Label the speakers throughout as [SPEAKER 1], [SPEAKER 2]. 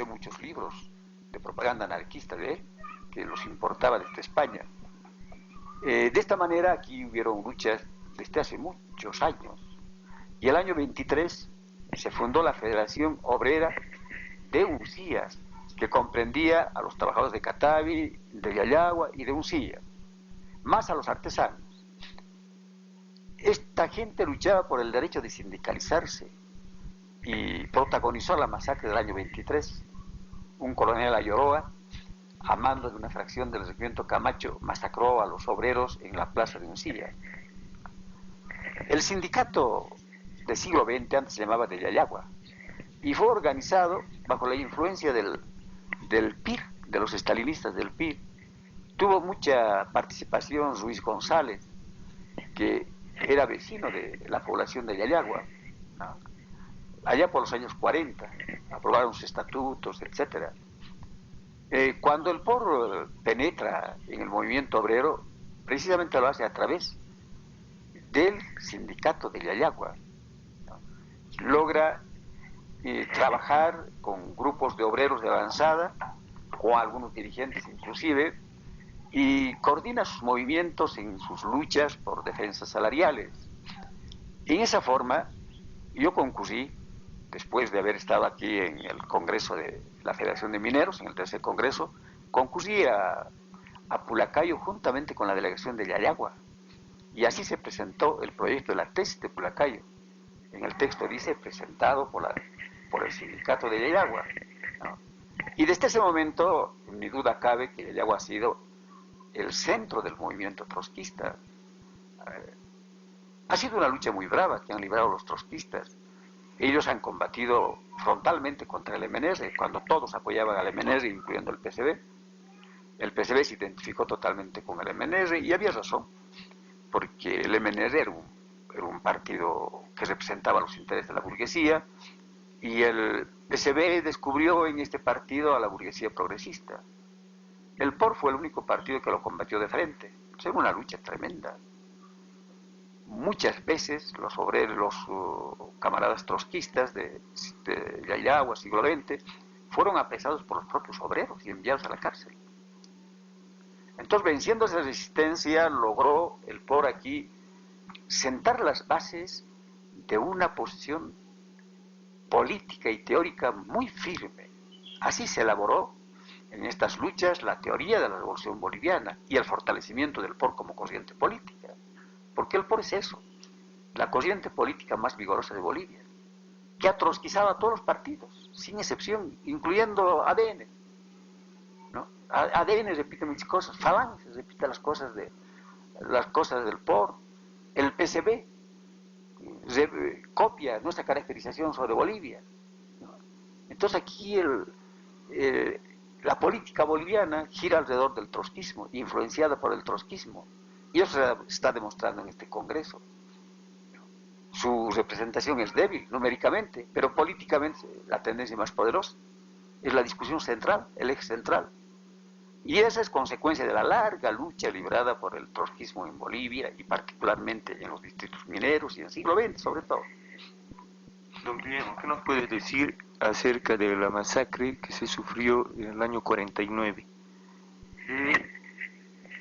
[SPEAKER 1] compré muchos libros de propaganda anarquista de él, que los importaba desde España. De esta manera aquí hubieron luchas desde hace muchos años. Y el año 23 se fundó la Federación Obrera de Uncías, que comprendía a los trabajadores de Catavi, de Yayagua y de Uncía, más a los artesanos. Esta gente luchaba por el derecho de sindicalizarse y protagonizó la masacre del año 23. Un coronel Ayoroa, a mando de una fracción del regimiento Camacho, masacró a los obreros en la plaza de Uncía. El sindicato del siglo XX antes se llamaba de Yayagua y fue organizado bajo la influencia del PIR, de los estalinistas del PIR. Tuvo mucha participación Ruiz González, que era vecino de la población de Yayagua, ¿no? Allá por los años 40, aprobaron sus estatutos, etc. Cuando el POR penetra en el movimiento obrero, precisamente lo hace a través del sindicato de Yayagua, ¿no? Logra trabajar con grupos de obreros de avanzada, con algunos dirigentes inclusive, y coordina sus movimientos en sus luchas por defensas salariales. En esa forma, yo concurrí, después de haber estado aquí en el Congreso de la Federación de Mineros, en el tercer Congreso, concurrí a Pulacayo juntamente con la delegación de Yayagua. Y así se presentó el proyecto de la tesis de Pulacayo. En el texto dice presentado por el sindicato de Yayagua, ¿no? Y desde ese momento, ni duda cabe que Yayagua ha sido el centro del movimiento trotskista. Ha sido una lucha muy brava que han librado los trotskistas. Ellos han combatido frontalmente contra el MNR, cuando todos apoyaban al MNR, incluyendo el PCB. El PCB se identificó totalmente con el MNR y había razón, porque el MNR era un partido que representaba los intereses de la burguesía y el PCB descubrió en este partido a la burguesía progresista. El POR fue el único partido que lo combatió de frente. Era una lucha tremenda. Muchas veces los obreros, los camaradas trotskistas de Yayagua, siglo XX, fueron apresados por los propios obreros y enviados a la cárcel. Entonces, venciendo esa resistencia, logró el POR aquí sentar las bases de una posición política y teórica muy firme. Así se elaboró en estas luchas la teoría de la revolución boliviana y el fortalecimiento del POR como corriente política. Porque el POR es eso, la corriente política más vigorosa de Bolivia, que ha trotskizado a todos los partidos, sin excepción, incluyendo ADN, ¿no? ADN repite muchas cosas, Falange repite las cosas del POR, el PCB copia nuestra caracterización sobre Bolivia, ¿no? Entonces aquí la política boliviana gira alrededor del trotskismo, influenciada por el trotskismo, y eso se está demostrando en este Congreso. Su representación es débil numéricamente, pero políticamente la tendencia más poderosa es la discusión central, el eje central. Y esa es consecuencia de la larga lucha librada por el trotskismo en Bolivia y particularmente en los distritos mineros y en el siglo XX sobre todo.
[SPEAKER 2] Don Guillermo, ¿qué nos puede decir acerca de la masacre que se sufrió en el año 49?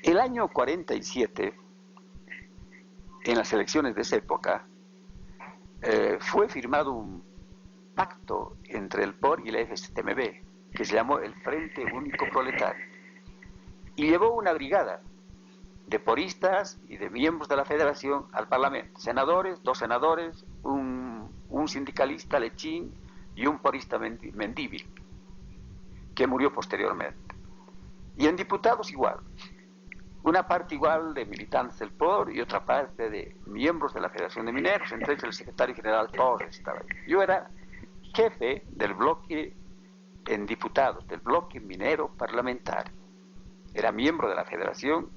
[SPEAKER 1] El año 47, en las elecciones de esa época, fue firmado un pacto entre el POR y la FSTMB, que se llamó el Frente Único Proletario, y llevó una brigada de poristas y de miembros de la federación al Parlamento, senadores, 2 senadores, un sindicalista, Lechín, y un porista, Mendívil, que murió posteriormente. Y en diputados igual, una parte igual de militantes del POR y otra parte de miembros de la Federación de Mineros, entre ellos el secretario general Torres estaba ahí. Yo era jefe del bloque en diputados, del bloque minero parlamentario. Era miembro de la Federación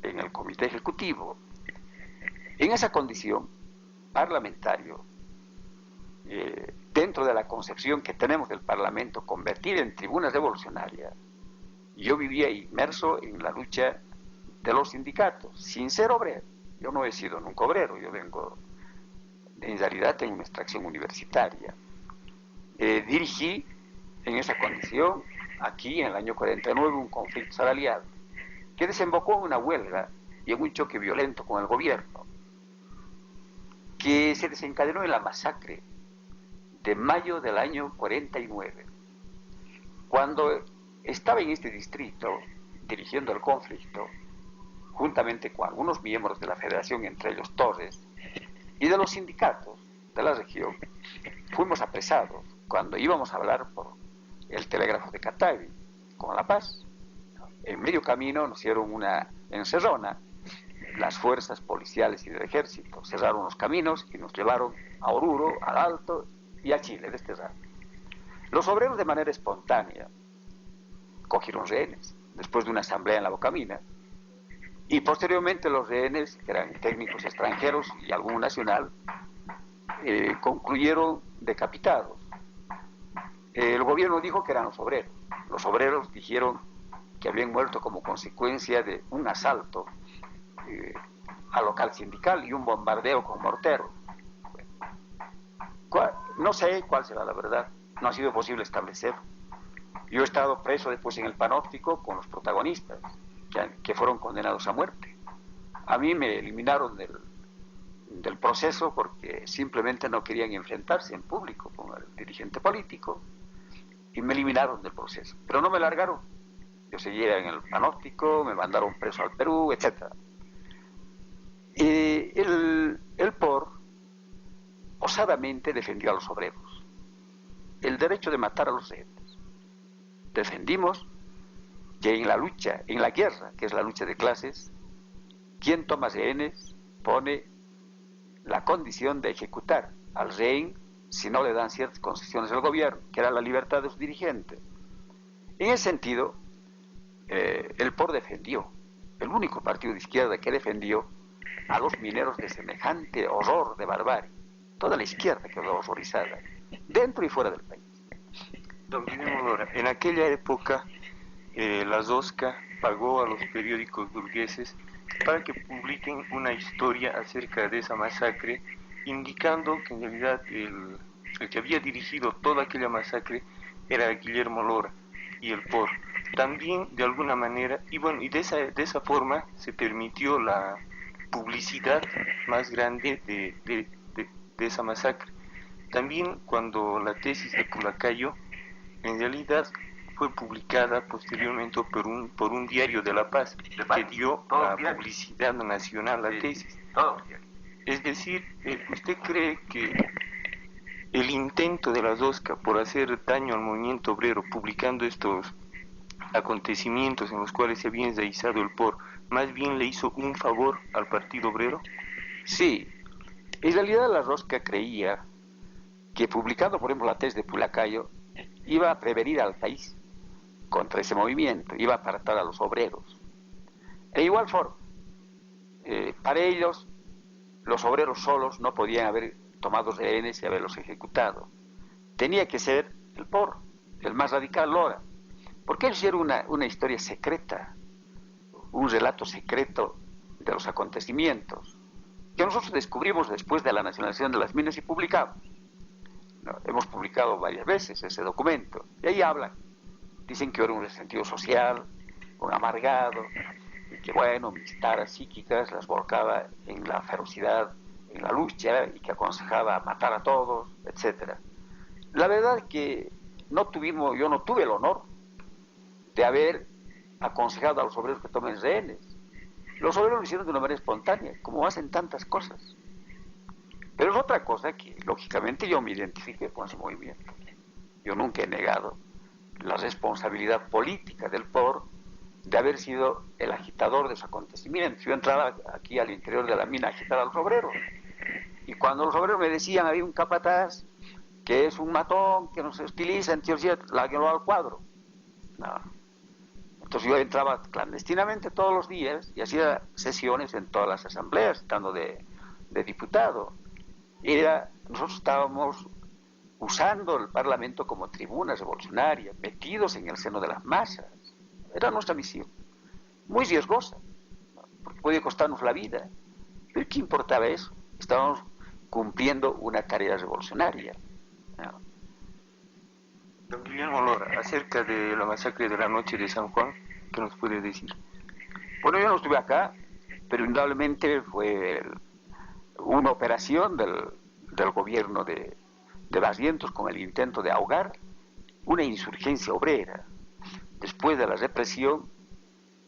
[SPEAKER 1] en el comité ejecutivo. En esa condición, parlamentario, dentro de la concepción que tenemos del Parlamento, convertida en tribuna revolucionaria, yo vivía inmerso en la lucha de los sindicatos, sin ser obrero. Yo no he sido nunca obrero, yo vengo, en realidad tengo una extracción universitaria. Dirigí En esa condición, aquí en el año 49, un conflicto salarial que desembocó en una huelga y en un choque violento con el gobierno, que se desencadenó en la masacre de mayo del año 49. Cuando estaba en este distrito dirigiendo el conflicto, juntamente con algunos miembros de la federación, entre ellos Torres, y de los sindicatos de la región, fuimos apresados cuando íbamos a hablar por el telégrafo de Catavi con La Paz. En medio camino nos hicieron una encerrona, las fuerzas policiales y del ejército cerraron los caminos y nos llevaron a Oruro, al Alto y a Chile, desterrados. Los obreros, de manera espontánea, cogieron rehenes después de una asamblea en la Bocamina, y posteriormente los rehenes, que eran técnicos extranjeros y algún nacional, concluyeron decapitados. El gobierno dijo que eran los obreros. Los obreros dijeron que habían muerto como consecuencia de un asalto al local sindical y un bombardeo con morteros. No sé cuál será la verdad, no ha sido posible establecer. Yo he estado preso después en el Panóptico con los protagonistas, que fueron condenados a muerte. A mí me eliminaron del proceso porque simplemente no querían enfrentarse en público con el dirigente político y me eliminaron del proceso, pero no me largaron. Yo seguía en el Panóptico, me mandaron preso al Perú, etc. El POR osadamente defendió a los obreros el derecho de matar a los rehenes. Defendimos que en la lucha, en la guerra, que es la lucha de clases, quien toma rehenes pone la condición de ejecutar al rehén si no le dan ciertas concesiones del gobierno, que era la libertad de sus dirigentes. En ese sentido, el POR defendió, el único partido de izquierda que defendió a los mineros de semejante horror, de barbarie. Toda la izquierda quedó horrorizada, dentro y fuera del país.
[SPEAKER 2] Don Guillermo Lora, en aquella época la ZOSCA pagó a los periódicos burgueses para que publiquen una historia acerca de esa masacre, indicando que en realidad el que había dirigido toda aquella masacre era Guillermo Lora y el POR. También de alguna manera, y bueno, y de esa forma se permitió la publicidad más grande de esa masacre. También cuando la tesis de Pulacayo en realidad fue publicada posteriormente por un diario de La Paz que dio la publicidad nacional a la tesis. Es decir, ¿usted cree que el intento de la ZOSCA por hacer daño al movimiento obrero publicando estos acontecimientos en los cuales se había enraizado el POR, más bien le hizo un favor al Partido Obrero?
[SPEAKER 1] Sí, en realidad la ZOSCA creía que publicando, por ejemplo, la tesis de Pulacayo, iba a prevenir al país contra ese movimiento, iba a apartar a los obreros. De igual forma, para ellos, los obreros solos no podían haber tomado rehenes y haberlos ejecutado. Tenía que ser el POR, el más radical Lora, porque ellos hicieron una historia secreta, un relato secreto de los acontecimientos, que nosotros descubrimos después de la nacionalización de las minas y publicamos. No, hemos publicado varias veces ese documento, y ahí hablan. Dicen que yo era un resentido social, un amargado, y que bueno, mis taras psíquicas las volcaba en la ferocidad, en la lucha, y que aconsejaba matar a todos, etc. La verdad es que yo no tuve el honor de haber aconsejado a los obreros que tomen rehenes. Los obreros lo hicieron de una manera espontánea, como hacen tantas cosas. Pero es otra cosa que, lógicamente, yo me identifiqué con ese movimiento. Yo nunca he negado la responsabilidad política del POR de haber sido el agitador de esos acontecimientos. Yo entraba aquí al interior de la mina a agitar a los obreros. Y cuando los obreros me decían, había un capataz que es un matón, que no se utiliza, entonces láguenlo al cuadro. No. Entonces yo entraba clandestinamente todos los días y hacía sesiones en todas las asambleas, estando de diputado. Nosotros estábamos usando el Parlamento como tribuna revolucionaria, metidos en el seno de las masas. Era nuestra misión, muy riesgosa, porque podía costarnos la vida. Pero ¿qué importaba eso? Estábamos cumpliendo una tarea revolucionaria.
[SPEAKER 2] Don Guillermo Lora, acerca de la masacre de la noche de San Juan, ¿qué nos puede decir?
[SPEAKER 1] Bueno, yo no estuve acá, pero indudablemente fue una operación del gobierno de Barrientos con el intento de ahogar una insurgencia obrera. Después de la represión,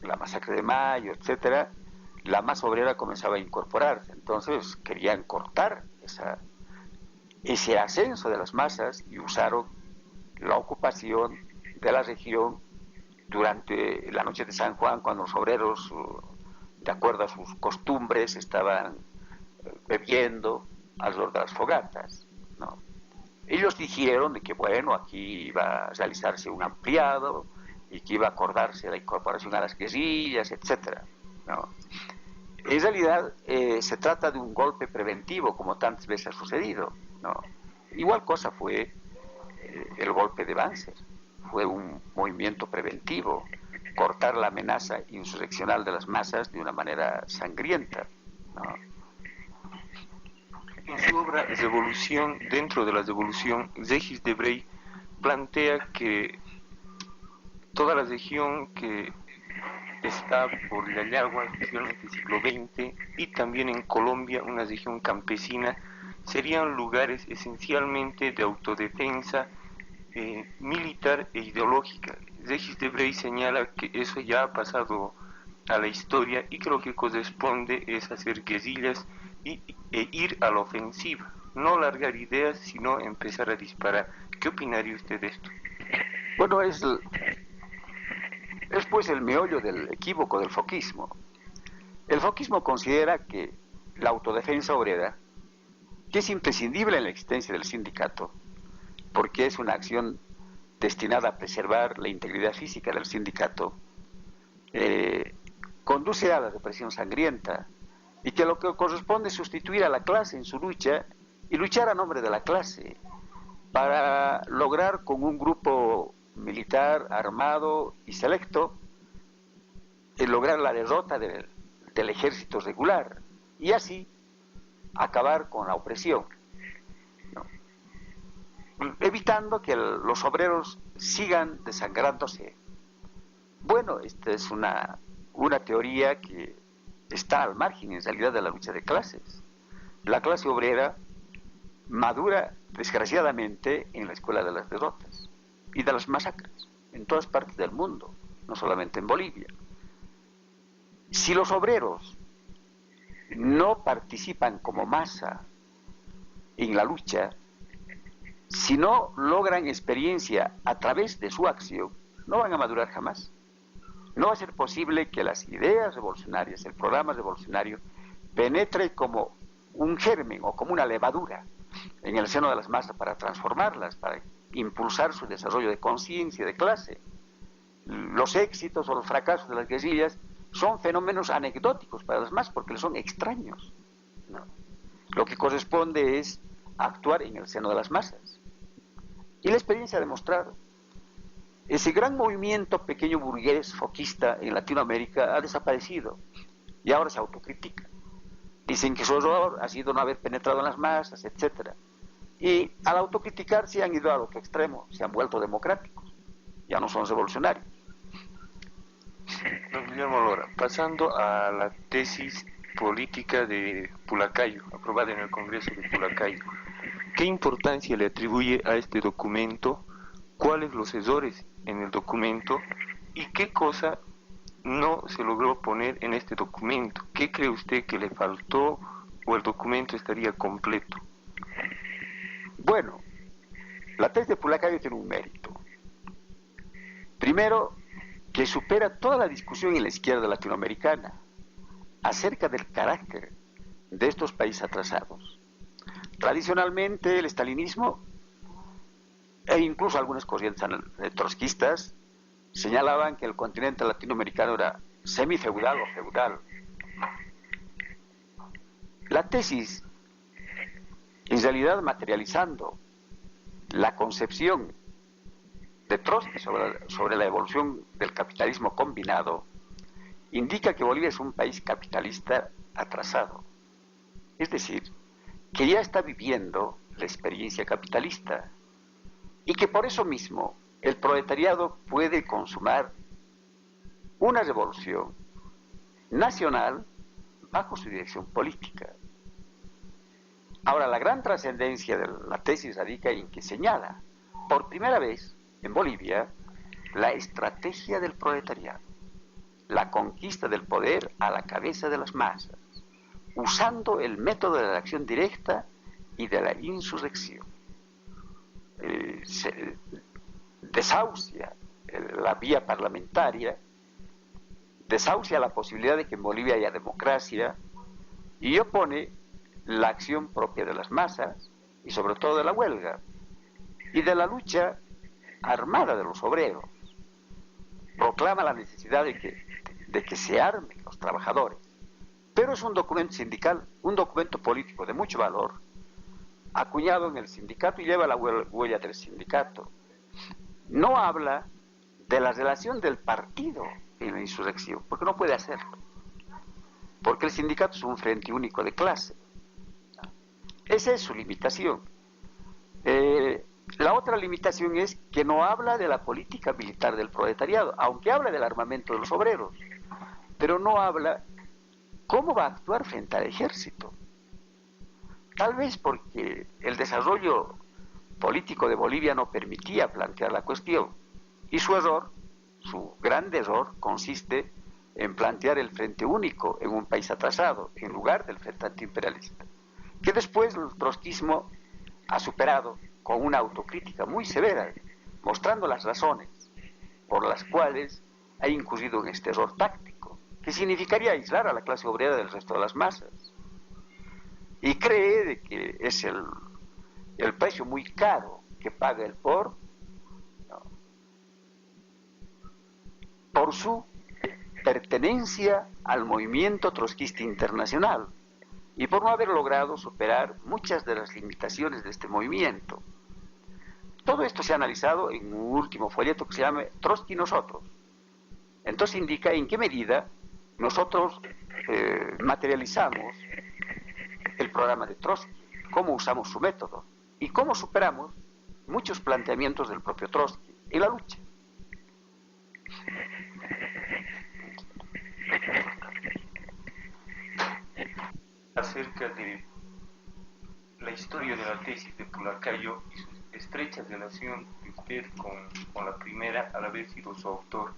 [SPEAKER 1] la masacre de Mayo, etcétera, la masa obrera comenzaba a incorporarse. Entonces querían cortar ese ascenso de las masas y usaron la ocupación de la región durante la noche de San Juan, cuando los obreros, de acuerdo a sus costumbres, estaban bebiendo alrededor de las fogatas, ¿no? Ellos dijeron de que, bueno, aquí iba a realizarse un ampliado y que iba a acordarse la incorporación a las guerrillas, etcétera, ¿no? En realidad se trata de un golpe preventivo, como tantas veces ha sucedido, ¿no? Igual cosa fue el golpe de Banzer, fue un movimiento preventivo, cortar la amenaza insurreccional de las masas de una manera sangrienta, ¿no?
[SPEAKER 2] En su obra Revolución, dentro de la Revolución, Regis Debray plantea que toda la región que está por la Yagua, especialmente el siglo XX, y también en Colombia, una región campesina, serían lugares esencialmente de autodefensa militar e ideológica. Regis Debray señala que eso ya ha pasado a la historia y que lo que corresponde es hacer guerrillas e ir a la ofensiva, no largar ideas, sino empezar a disparar. ¿Qué opinaría usted de esto?
[SPEAKER 1] Bueno, es pues el meollo del equívoco del foquismo. El foquismo considera que la autodefensa obrera, que es imprescindible en la existencia del sindicato, porque es una acción destinada a preservar la integridad física del sindicato, conduce a la represión sangrienta y que lo que corresponde es sustituir a la clase en su lucha y luchar a nombre de la clase para lograr con un grupo militar armado y selecto lograr la derrota del ejército regular y así acabar con la opresión, ¿no? Evitando que los obreros sigan desangrándose. Bueno, esta es una teoría que está al margen en realidad de la lucha de clases. La clase obrera madura desgraciadamente en la escuela de las derrotas y de las masacres en todas partes del mundo, no solamente en Bolivia. Si los obreros no participan como masa en la lucha, si no logran experiencia a través de su acción, no van a madurar jamás. No va a ser posible que las ideas revolucionarias, el programa revolucionario, penetre como un germen o como una levadura en el seno de las masas para transformarlas, para impulsar su desarrollo de conciencia, de clase. Los éxitos o los fracasos de las guerrillas son fenómenos anecdóticos para las masas porque les son extraños, ¿no? Lo que corresponde es actuar en el seno de las masas. Y la experiencia ha demostrado, ese gran movimiento pequeño burgués foquista en Latinoamérica ha desaparecido y ahora se autocritica. Dicen que su error ha sido no haber penetrado en las masas, etcétera. Y al autocriticarse han ido al otro extremo, se han vuelto democráticos, ya no son revolucionarios.
[SPEAKER 2] Don Guillermo Lora, pasando a la tesis política de Pulacayo, aprobada en el Congreso de Pulacayo, ¿qué importancia le atribuye a este documento? ¿Cuáles los errores en el documento? ¿Y qué cosa no se logró poner en este documento? ¿Qué cree usted que le faltó o el documento estaría completo?
[SPEAKER 1] Bueno, la tesis de Pulacayo tiene un mérito. Primero, que supera toda la discusión en la izquierda latinoamericana acerca del carácter de estos países atrasados. Tradicionalmente el estalinismo e incluso algunas corrientes trotskistas señalaban que el continente latinoamericano era semifeudal o feudal. La tesis, en realidad materializando la concepción de Trotsky sobre la evolución del capitalismo combinado, indica que Bolivia es un país capitalista atrasado. Es decir, que ya está viviendo la experiencia capitalista. y que por eso mismo el proletariado puede consumar una revolución nacional bajo su dirección política. Ahora, la gran trascendencia de la tesis radica en que señala, por primera vez en Bolivia, la estrategia del proletariado, la conquista del poder a la cabeza de las masas, usando el método de la acción directa y de la insurrección. Se desahucia la vía parlamentaria, desahucia la posibilidad de que en Bolivia haya democracia y opone la acción propia de las masas y sobre todo de la huelga y de la lucha armada de los obreros. Proclama la necesidad de que se armen los trabajadores, pero es un documento sindical, un documento político de mucho valor, acuñado en el sindicato y lleva la huella del sindicato. No habla de la relación del partido en la insurrección, porque no puede hacerlo, porque el sindicato es un frente único de clase. Esa es su limitación. La otra limitación es que no habla de la política militar del proletariado, aunque habla del armamento de los obreros, pero no habla cómo va a actuar frente al ejército. Tal vez porque el desarrollo político de Bolivia no permitía plantear la cuestión, y su error, su gran error, consiste en plantear el frente único en un país atrasado, en lugar del frente antiimperialista, que después el trotskismo ha superado con una autocrítica muy severa, mostrando las razones por las cuales ha incurrido en este error táctico, que significaría aislar a la clase obrera del resto de las masas. Y cree de que es el precio muy caro que paga el POR, ¿no?, por su pertenencia al movimiento trotskista internacional y por no haber logrado superar muchas de las limitaciones de este movimiento. Todo esto se ha analizado en un último folleto que se llama Trotsky y nosotros. Entonces indica en qué medida nosotros materializamos el programa de Trotsky, cómo usamos su método y cómo superamos muchos planteamientos del propio Trotsky en la lucha.
[SPEAKER 2] Acerca de la historia de la tesis de Pulacayo y su estrecha relación de usted con la primera, al haber sido su autor,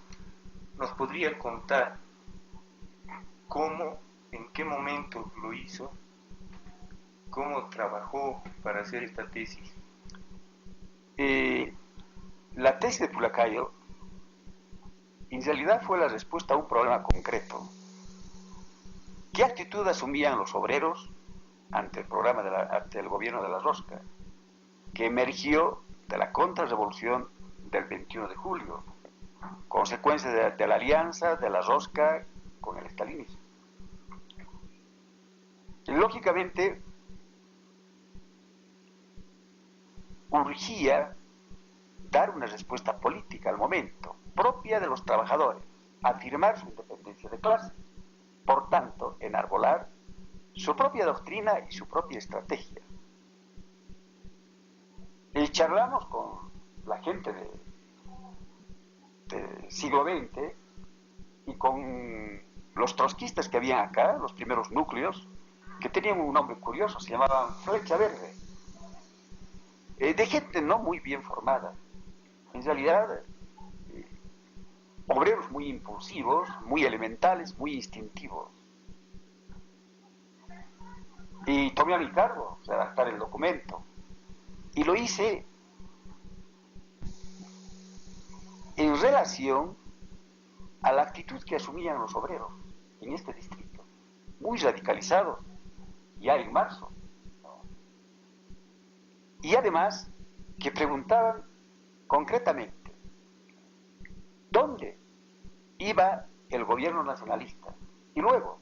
[SPEAKER 2] ¿nos podría contar cómo, en qué momento lo hizo, cómo trabajó para hacer esta tesis?
[SPEAKER 1] La tesis de Pulacayo en realidad fue la respuesta a un problema concreto. ¿Qué actitud asumían los obreros ante el programa ante el gobierno de la Rosca, que emergió de la contrarrevolución del 21 de julio, consecuencia de la alianza de la Rosca con el estalinismo? Lógicamente, urgía dar una respuesta política al momento, propia de los trabajadores, afirmar su independencia de clase, por tanto, enarbolar su propia doctrina y su propia estrategia. Y charlamos con la gente del siglo XX y con los trotskistas que habían acá, los primeros núcleos, que tenían un nombre curioso, se llamaban Flecha Verde, de gente no muy bien formada, en realidad obreros muy impulsivos, muy elementales, muy instintivos. Y tomé a mi cargo redactar el documento, y lo hice en relación a la actitud que asumían los obreros en este distrito, muy radicalizados, ya en marzo, ¿no? Y además que preguntaban concretamente dónde iba el gobierno nacionalista, y luego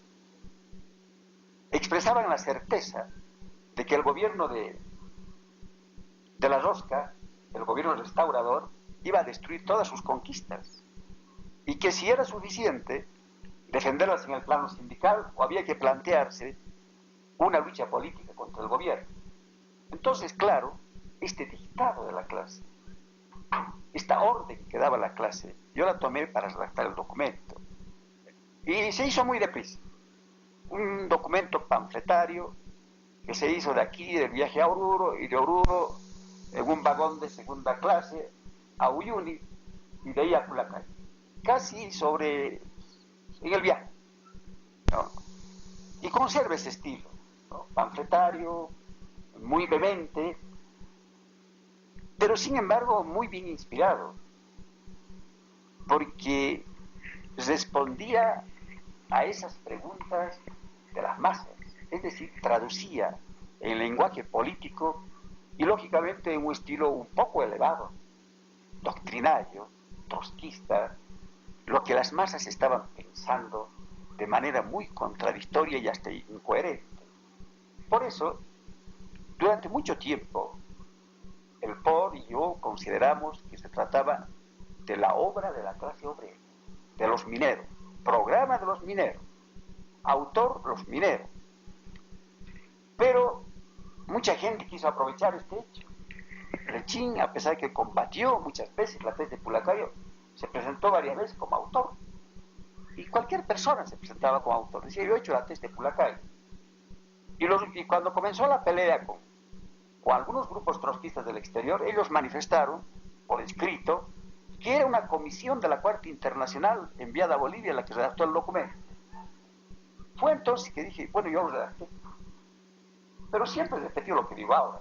[SPEAKER 1] expresaban la certeza de que el gobierno de la Rosca, el gobierno restaurador, iba a destruir todas sus conquistas, y que si era suficiente defenderlas en el plano sindical o había que plantearse una lucha política contra el gobierno. Entonces, claro, este dictado de la clase esta orden que daba la clase, yo la tomé para redactar el documento. Y se hizo muy deprisa. Un documento panfletario que se hizo de aquí, del viaje a Oruro, y de Oruro en un vagón de segunda clase a Uyuni, y de ahí a Culacay. Casi en el viaje, ¿no? Y conserva ese estilo, ¿no? Panfletario, muy vehemente, pero sin embargo muy bien inspirado, porque respondía a esas preguntas de las masas, es decir, traducía en lenguaje político y lógicamente en un estilo un poco elevado, doctrinario, trotskista, lo que las masas estaban pensando de manera muy contradictoria y hasta incoherente. Por eso, durante mucho tiempo, el POR y yo consideramos que se trataba de la obra de la clase obrera, de los mineros, programa de los mineros, autor los mineros. Pero mucha gente quiso aprovechar este hecho. Lechín, a pesar de que combatió muchas veces la tesis de Pulacayo, se presentó varias veces como autor. Y cualquier persona se presentaba como autor. Decía, yo he hecho la tesis de Pulacayo. Y cuando comenzó la pelea con algunos grupos trotskistas del exterior, ellos manifestaron por escrito que era una comisión de la Cuarta Internacional enviada a Bolivia la que redactó el documento. Fue entonces que dije, bueno, yo lo redacté. Pero siempre repetí lo que digo ahora.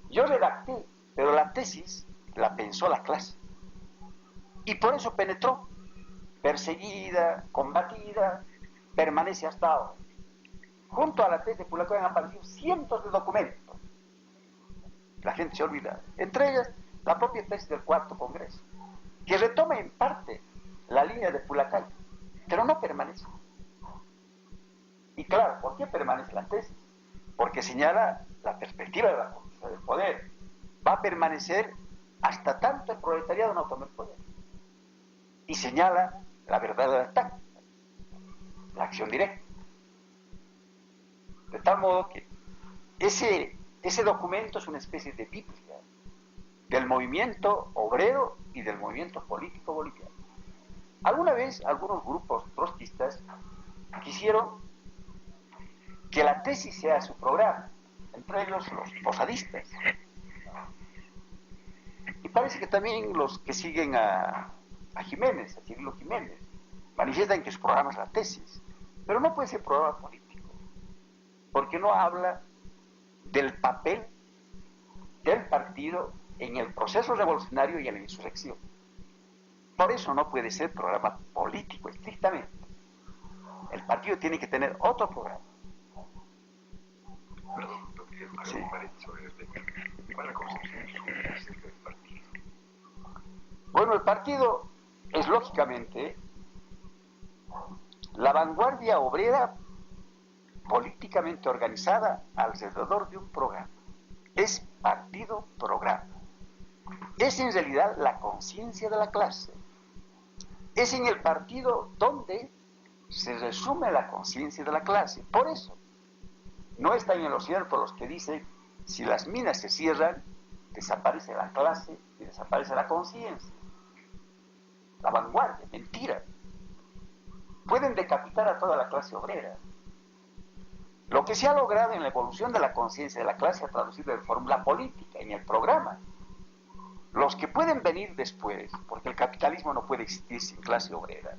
[SPEAKER 1] Yo redacté, pero la tesis la pensó la clase. Y por eso penetró, perseguida, combatida, permanece hasta ahora. Junto a la tesis de Pulacayo han aparecido cientos de documentos. La gente se olvida. Entre ellas, la propia tesis del Cuarto Congreso, que retoma en parte la línea de Pulacayo, pero no permanece. Y claro, ¿por qué permanece la tesis? Porque señala la perspectiva de la conquista del poder. Va a permanecer hasta tanto el proletariado no tome el poder. Y señala la verdadera táctica, la acción directa. De tal modo que ese documento es una especie de biblia del movimiento obrero y del movimiento político boliviano. Alguna vez algunos grupos trotskistas quisieron que la tesis sea su programa, entre ellos los posadistas. Y parece que también los que siguen a Jiménez, a Cirilo Jiménez, manifiestan que su programa es la tesis, pero no puede ser programa político, porque no habla del papel del partido en el proceso revolucionario y en la insurrección. Por eso no puede ser programa político estrictamente. El partido tiene que tener otro programa.
[SPEAKER 3] Perdón, doctor,
[SPEAKER 1] Sí.
[SPEAKER 3] un paréntesis sobre el tema. ¿Cuál es la concepción suya acerca del partido?
[SPEAKER 1] Bueno, el partido es lógicamente la vanguardia obrera políticamente organizada alrededor de un programa. Es partido programa. Es en realidad la conciencia de la clase. Es en el partido donde se resume la conciencia de la clase. Por eso, no están en lo cierto los que dicen, si las minas se cierran, desaparece la clase y desaparece la conciencia. La vanguardia, mentira. Pueden decapitar a toda la clase obrera. Lo que se ha logrado en la evolución de la conciencia de la clase ha traducido en fórmula política, en el programa. Los que pueden venir después, porque el capitalismo no puede existir sin clase obrera,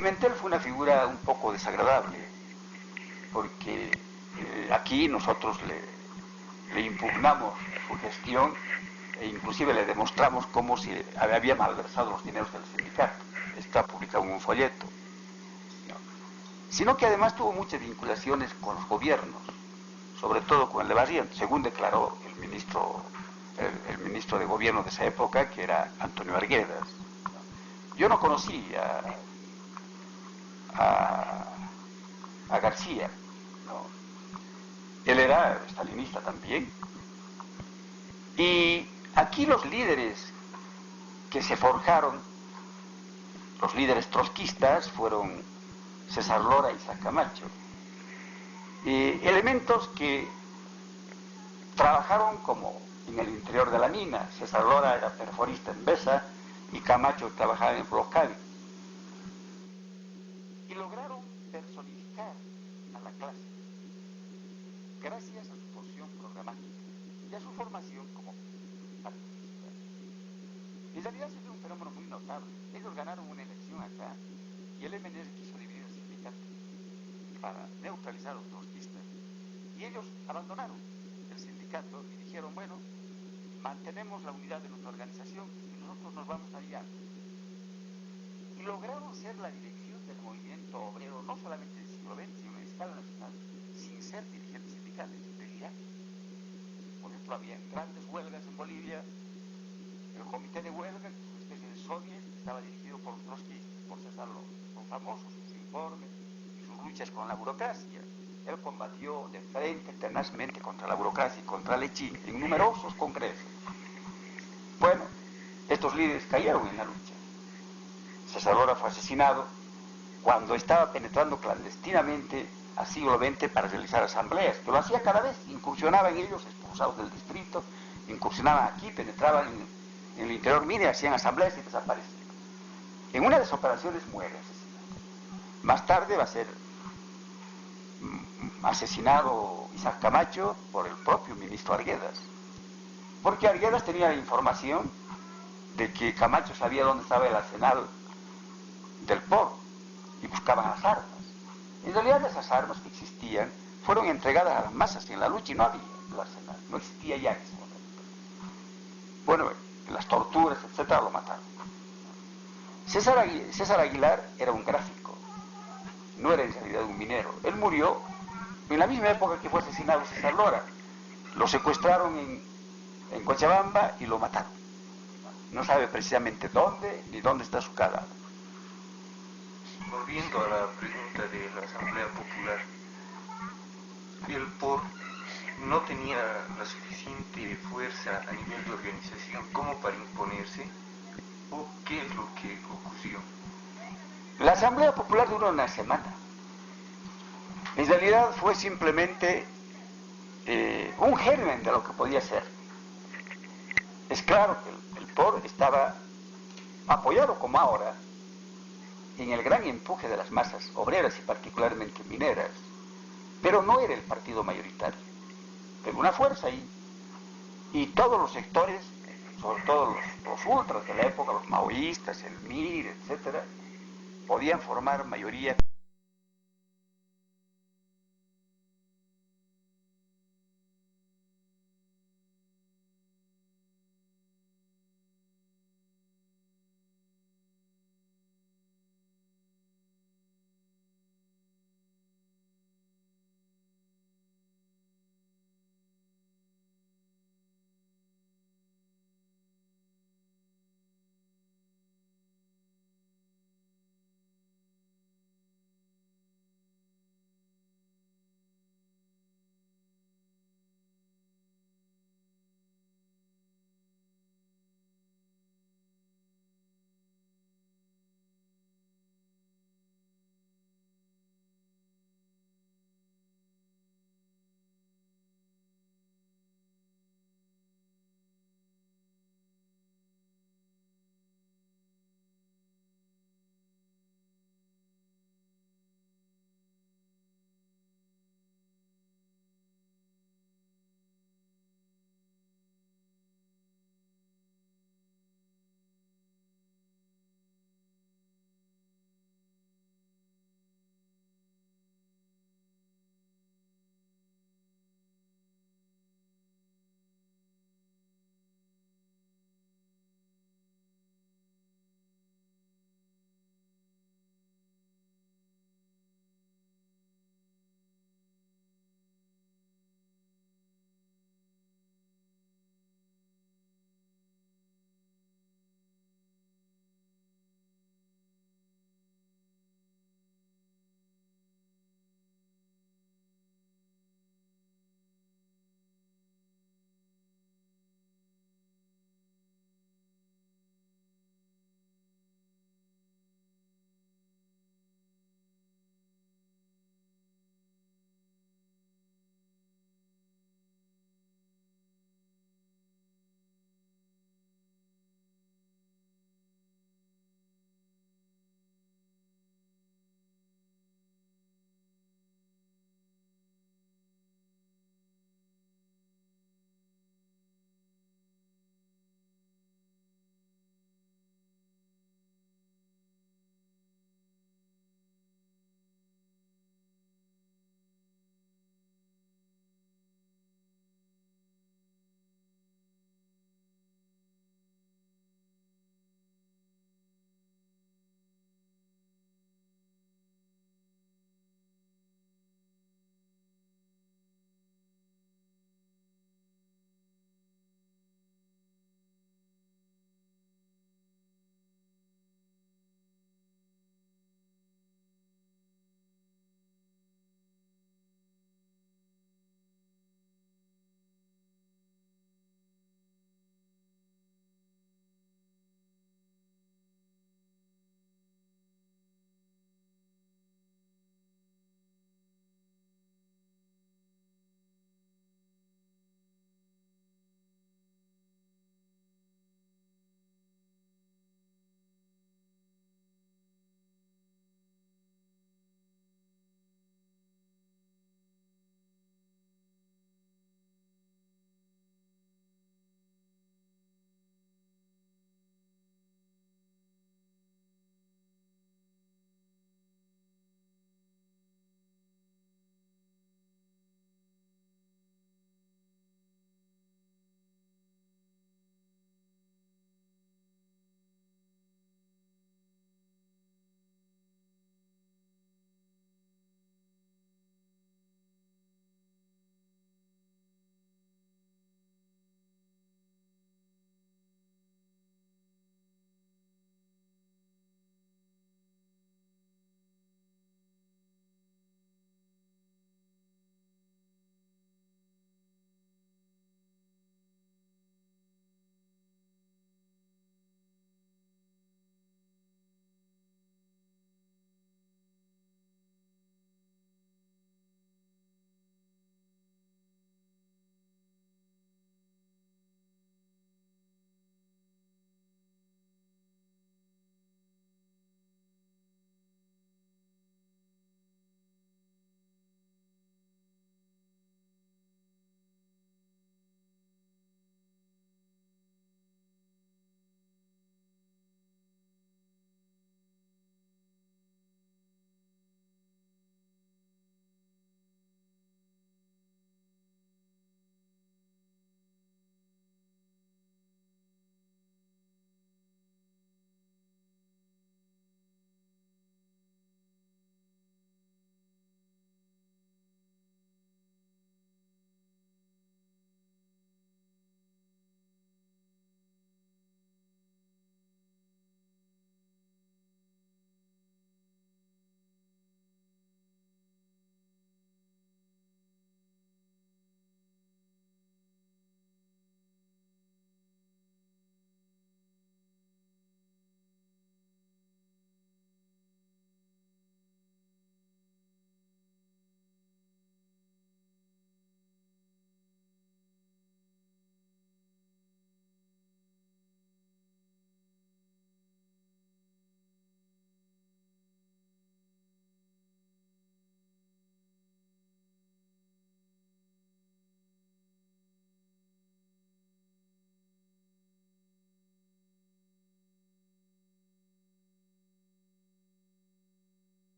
[SPEAKER 1] Pimentel fue una figura un poco desagradable, porque aquí nosotros le impugnamos su gestión e inclusive le demostramos cómo se había malversado los dineros del sindicato. Está publicado en un folleto. ¿No? Sino que además tuvo muchas vinculaciones con los gobiernos, sobre todo con el de Barrientos, según declaró el ministro de gobierno de esa época, que era Antonio Arguedas. Yo no conocí a García, ¿no? Él era stalinista también. Y aquí los líderes que se forjaron, los líderes trotskistas, fueron César Lora y Isaac Camacho. Elementos que trabajaron como en el interior de la mina. César Lora era perforista en Besa y Camacho trabajaba en Brocal. Y lograron personificar a la clase gracias a su posición programática y a su formación como partidista. En realidad se dio un fenómeno muy notable. Ellos ganaron una elección acá y el MNR quiso dividir el sindicato para neutralizar a los trotskistas. Y ellos abandonaron el sindicato y dijeron, bueno, mantenemos la unidad de nuestra organización y nosotros nos vamos allá. Y lograron ser la dirección del movimiento obrero, no solamente del siglo XX, sino en escala nacional, sin ser dirigentes sindicales. Por ejemplo, había grandes huelgas en Bolivia. El comité de huelga, que es una especie de soviet, estaba dirigido por los trotskistas, por César Lora. Son famosos sus informes y sus luchas con la burocracia. Él combatió de frente, tenazmente, contra la burocracia y contra Lechín en numerosos congresos. Bueno, estos líderes cayeron en la lucha. César Lora fue asesinado cuando estaba penetrando clandestinamente al siglo XX para realizar asambleas, que lo hacía cada vez, incursionaba en ellos, expulsados del distrito, incursionaban aquí, penetraban en el interior, mire, hacían asambleas y desaparecían. En una de esas operaciones muere asesinado. Más tarde va a ser asesinado Isaac Camacho por el propio ministro Arguedas, porque Arguedas tenía la información de que Camacho sabía dónde estaba el arsenal del POR y buscaban las armas. En realidad esas armas que existían fueron entregadas a las masas en la lucha y no había el arsenal, no existía ya en ese momento. Bueno, las torturas, etcétera, lo mataron. César Aguilar era un gráfico, no era en realidad un minero. Él murió en la misma época que fue asesinado César Lora. Lo secuestraron en Cochabamba y lo mataron. No sabe precisamente dónde ni dónde está su cadáver.
[SPEAKER 2] Volviendo a la pregunta de la Asamblea Popular, el POR no tenía la suficiente fuerza a nivel de organización como para imponerse, ¿o qué es lo que ocurrió?
[SPEAKER 1] La Asamblea Popular duró una semana. En realidad fue simplemente un germen de lo que podía ser. Es claro que el POR estaba apoyado como ahora en el gran empuje de las masas obreras y particularmente mineras, pero no era el partido mayoritario. Pero una fuerza ahí, y todos los sectores, sobre todo los ultras de la época, los maoístas, el MIR, etcétera, podían formar mayoría